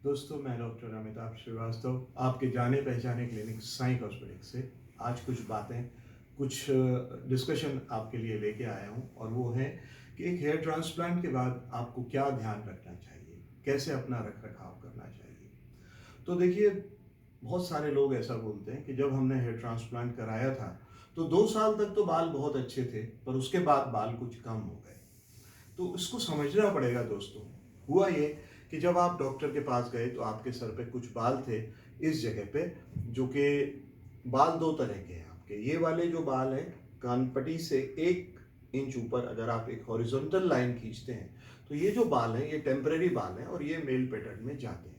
दोस्तों, मैं डॉक्टर अमिताभ श्रीवास्तव आपके जाने पहचाने क्लिनिक साई कॉस्मेटिक्स से आज कुछ बातें, कुछ डिस्कशन आपके लिए लेके आया हूँ। और वो है कि एक हेयर ट्रांसप्लांट के बाद आपको क्या ध्यान रखना चाहिए, कैसे अपना रख रखाव करना चाहिए। तो देखिए, बहुत सारे लोग ऐसा बोलते हैं कि जब हमने हेयर ट्रांसप्लांट कराया था तो 2 साल तक तो बाल बहुत अच्छे थे, पर उसके बाद बाल कुछ कम हो गए। तो इसको समझना पड़ेगा दोस्तों। हुआ ये कि जब आप डॉक्टर के पास गए तो आपके सर पे कुछ बाल थे इस जगह पे, जो कि बाल दो तरह के हैं आपके। ये वाले जो बाल हैं, कानपट्टी से 1 इंच ऊपर अगर आप एक हॉरिजॉन्टल लाइन खींचते हैं तो ये जो बाल हैं ये टेम्परेरी बाल हैं और ये मेल पैटर्न में जाते हैं।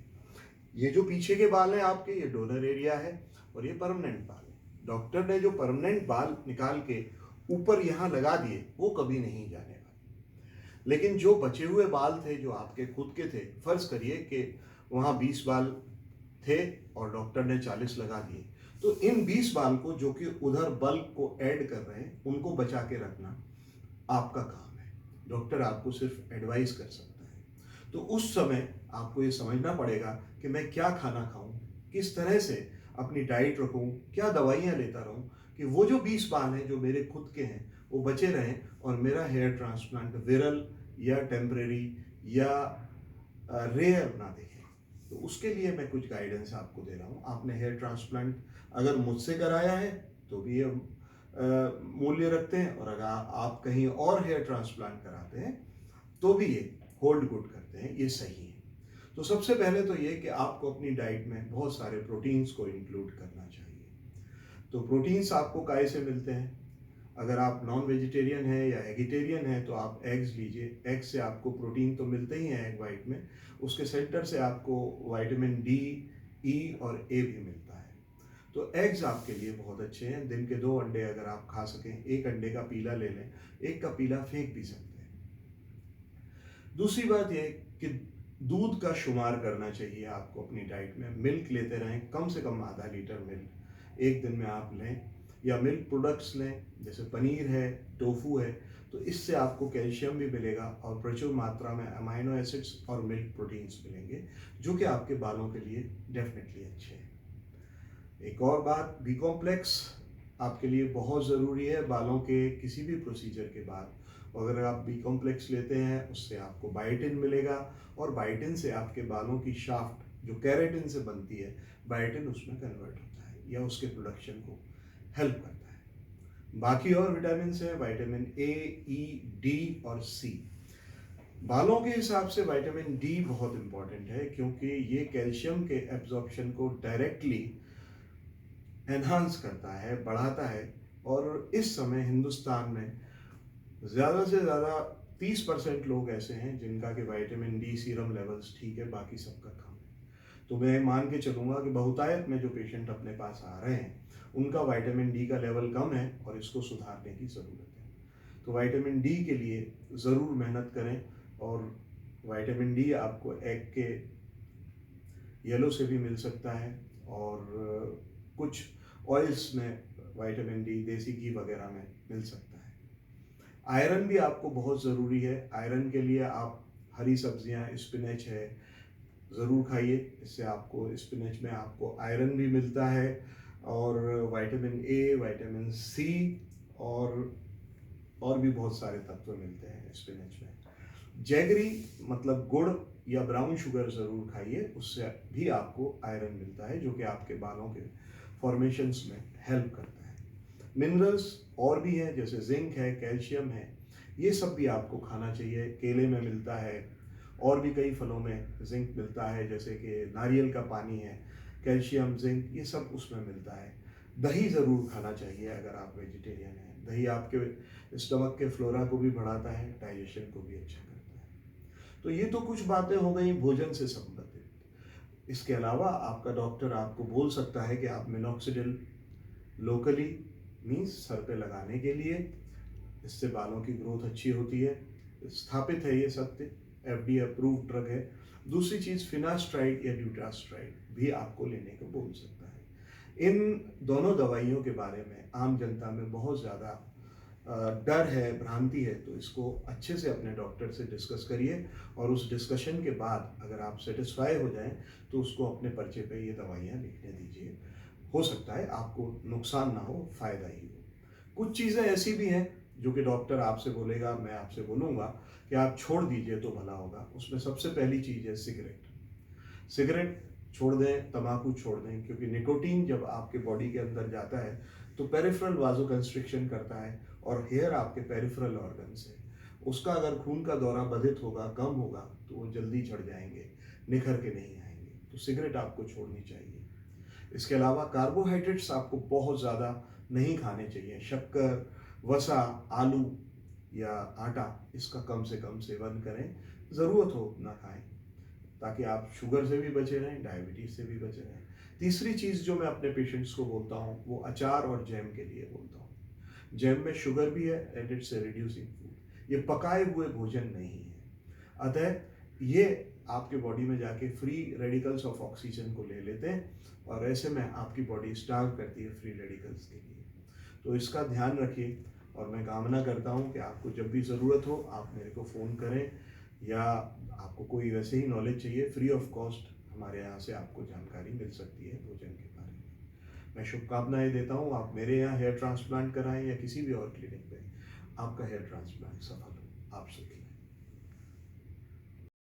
ये जो पीछे के बाल हैं आपके, ये डोनर एरिया है और ये परमानेंट बाल है। डॉक्टर ने जो परमानेंट बाल निकाल के ऊपर यहाँ लगा दिए वो कभी नहीं जाने वाले। लेकिन जो बचे हुए बाल थे जो आपके खुद के थे, फर्ज करिए कि वहाँ 20 बाल थे और डॉक्टर ने 40 लगा दिए, तो इन 20 बाल को जो कि उधर बल्क को ऐड कर रहे हैं उनको बचा के रखना आपका काम है। डॉक्टर आपको सिर्फ एडवाइस कर सकता है। तो उस समय आपको ये समझना पड़ेगा कि मैं क्या खाना खाऊं, किस तरह से अपनी डाइट रखूं, क्या दवाइयां लेता रहूं कि वो जो 20 बाल हैं जो मेरे खुद के हैं वो बचे रहें और मेरा हेयर ट्रांसप्लांट विरल या टेम्परेरी या रेयर ना देखें। तो उसके लिए मैं कुछ गाइडेंस आपको दे रहा हूँ। आपने हेयर ट्रांसप्लांट अगर मुझसे कराया है तो भी ये मूल्य रखते हैं, और अगर आप कहीं और हेयर ट्रांसप्लांट कराते हैं तो भी ये होल्ड गुड करते हैं, ये सही है। तो सबसे पहले तो ये कि आपको अपनी डाइट में बहुत सारे प्रोटीन्स को इंक्लूड करना चाहिए। तो प्रोटीन्स आपको काय से मिलते हैं? अगर आप नॉन वेजिटेरियन है या एगिटेरियन है तो आप एग्स लीजिए। एग से आपको प्रोटीन तो मिलते ही हैं एग वाइट में, उसके सेंटर से आपको विटामिन डी, ई और ए भी मिलता है। तो एग्स आपके लिए बहुत अच्छे हैं। दिन के 2 अंडे अगर आप खा सकें, एक अंडे का पीला ले लें, एक का पीला फेंक भी सकते हैं। दूसरी बात यह कि दूध का शुमार करना चाहिए आपको अपनी डाइट में। मिल्क लेते रहें, कम से कम आधा लीटर मिल्क एक दिन में आप लें, या मिल्क प्रोडक्ट्स लें जैसे पनीर है, टोफू है। तो इससे आपको कैल्शियम भी मिलेगा और प्रचुर मात्रा में अमाइनो एसिड्स और मिल्क प्रोटीन्स मिलेंगे, जो कि आपके बालों के लिए डेफिनेटली अच्छे हैं। एक और बात, बी कॉम्प्लेक्स आपके लिए बहुत ज़रूरी है बालों के किसी भी प्रोसीजर के बाद। अगर आप बी कॉम्प्लेक्स लेते हैं उससे आपको बायोटिन मिलेगा, और बायोटिन से आपके बालों की शाफ्ट जो केराटिन से बनती है, बायोटिन उसमें कन्वर्ट होता है या उसके प्रोडक्शन को हेल्प करता है। बाकी और विटामिन हैं, विटामिन ए, ई, डी और सी। बालों के हिसाब से विटामिन डी बहुत इंपॉर्टेंट है, क्योंकि ये कैल्शियम के एब्जॉर्प्शन को डायरेक्टली एनहांस करता है, बढ़ाता है। और इस समय हिंदुस्तान में ज़्यादा से ज़्यादा 30% लोग ऐसे हैं जिनका कि विटामिन डी सीरम लेवल्स ठीक है, बाकी सबका कम है। तो मैं मान के चलूँगा कि बहुतायत में जो पेशेंट अपने पास आ रहे हैं उनका विटामिन डी का लेवल कम है और इसको सुधारने की ज़रूरत है। तो विटामिन डी के लिए ज़रूर मेहनत करें। और विटामिन डी आपको एग के येलो से भी मिल सकता है, और कुछ ऑयल्स में विटामिन डी देसी घी वगैरह में मिल सकता है। आयरन भी आपको बहुत ज़रूरी है। आयरन के लिए आप हरी सब्जियां, स्पिनच है, ज़रूर खाइए। इससे आपको स्पिनच में आपको आयरन भी मिलता है, और विटामिन ए, विटामिन सी और भी बहुत सारे तत्व मिलते हैं स्पिनच में। जैगरी मतलब गुड़ या ब्राउन शुगर ज़रूर खाइए, उससे भी आपको आयरन मिलता है जो कि आपके बालों के फॉर्मेशंस में हेल्प करता है। मिनरल्स और भी हैं जैसे जिंक है, कैल्शियम है, ये सब भी आपको खाना चाहिए। केले में मिलता है, और भी कई फलों में जिंक मिलता है, जैसे कि नारियल का पानी है, कैल्शियम, जिंक, ये सब उसमें मिलता है। दही ज़रूर खाना चाहिए अगर आप वेजिटेरियन हैं। दही आपके स्टमक के फ्लोरा को भी बढ़ाता है, डाइजेशन को भी अच्छा करता है। तो ये तो कुछ बातें हो गई भोजन से संबंधित। इसके अलावा आपका डॉक्टर आपको बोल सकता है कि आप मिनॉक्सिडिल लोकली, मीन्स सर पे लगाने के लिए, इससे बालों की ग्रोथ अच्छी होती है, स्थापित है ये सत्य, एफडी अप्रूव्ड ड्रग है। दूसरी चीज़, फिनास्ट्राइड या ड्यूटास्ट्राइड भी आपको लेने को बोल सकता है। इन दोनों दवाइयों के बारे में आम जनता में बहुत ज़्यादा डर है, भ्रांति है, तो इसको अच्छे से अपने डॉक्टर से डिस्कस करिए और उस डिस्कशन के बाद अगर आप सेटिस्फाई हो जाएं तो उसको अपने पर्चे पे ये दवाइयाँ लिखने दीजिए। हो सकता है आपको नुकसान ना हो, फ़ायदा ही हो। कुछ चीज़ें ऐसी भी हैं जो कि डॉक्टर आपसे बोलेगा, मैं आपसे बोलूँगा कि आप छोड़ दीजिए तो भला होगा। उसमें सबसे पहली चीज़ है सिगरेट। सिगरेट छोड़ दें, तम्बाकू छोड़ दें, क्योंकि निकोटीन जब आपके बॉडी के अंदर जाता है तो पेरिफेरल वाज़ोकंस्ट्रिक्शन करता है और हेयर आपके पेरिफेरल ऑर्गन्स है। उसका अगर खून का दौरा बाधित होगा, कम होगा, तो वो जल्दी झड़ जाएंगे, निखर के नहीं आएंगे। तो सिगरेट आपको छोड़नी चाहिए। इसके अलावा कार्बोहाइड्रेट्स आपको बहुत ज़्यादा नहीं खाने चाहिए। शक्कर, वसा, आलू या आटा, इसका कम से कम सेवन करें। ज़रूरत हो उतना खाएं, ताकि आप शुगर से भी बचे रहें, डायबिटीज़ से भी बचे रहें। तीसरी चीज़ जो मैं अपने पेशेंट्स को बोलता हूँ वो अचार और जैम के लिए बोलता हूँ। जैम में शुगर भी है and it's a reducing food. ये पकाए हुए भोजन नहीं है, अतः ये आपके बॉडी में जाके फ्री रेडिकल्स ऑफ ऑक्सीजन को ले लेते हैं और ऐसे में आपकी बॉडी स्टार्व करती है फ्री रेडिकल्स के लिए। तो इसका ध्यान रखिए और मैं कामना करता हूँ कि आपको जब भी ज़रूरत हो आप मेरे को फ़ोन करें, या आपको कोई वैसे ही नॉलेज चाहिए, फ्री ऑफ कॉस्ट हमारे यहाँ से आपको जानकारी मिल सकती है भोजन के बारे में। मैं शुभकामनाएं देता हूँ, आप मेरे यहाँ हेयर ट्रांसप्लांट कराएं या किसी भी और क्लिनिक पे, आपका हेयर ट्रांसप्लांट सफल हो। आप सुखी।